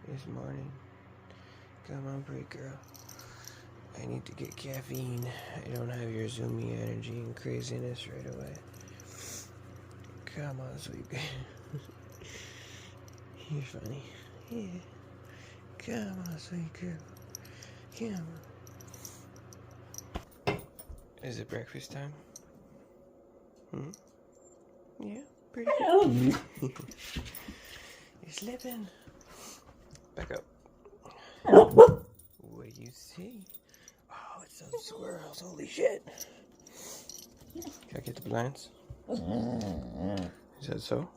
this morning. Come on, pretty girl. I need to get caffeine. I don't have your zoomy energy and craziness right away. Come on, sweet girl. You're funny. Yeah. Come on, sweet girl. Come on. Is it breakfast time? Yeah, pretty good. You're slipping. Back up. What do you see? Oh, it's some squirrels. Holy shit. Can I get the blinds? Is that so?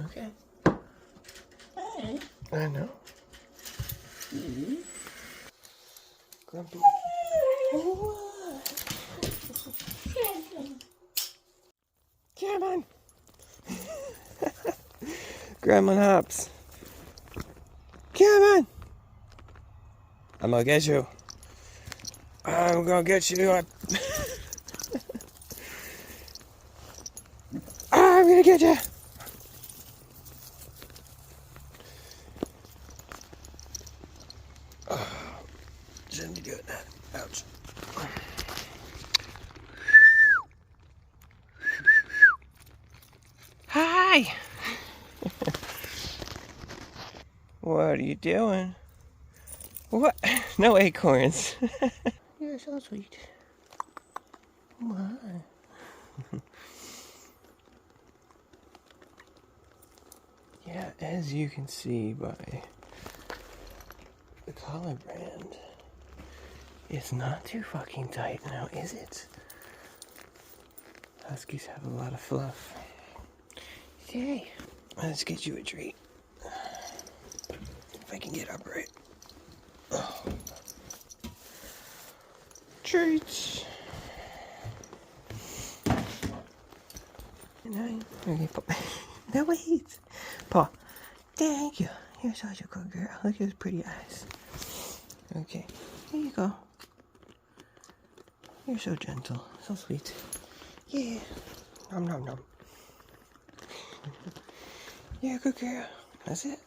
Okay. I know. Grumpy. Come on. Gremlin hops. Come on. I'm gonna get you. I'm gonna get you. I'm gonna get you. Oh, shouldn't be doing that. Ouch. Hi. What are you doing? What? No acorns. You're so sweet. Why? Yeah, as you can see by the collar brand, it's not too fucking tight now, is it? Huskies have a lot of fluff. Yay. Let's get you a treat. If I can get upright. Oh. Treats. Okay, paw. No, wait. Paw. Thank you. You're such a good girl. Look at his pretty eyes. Okay, here you go. You're so gentle. So sweet. Yeah. Nom nom nom. You're a good girl. That's it.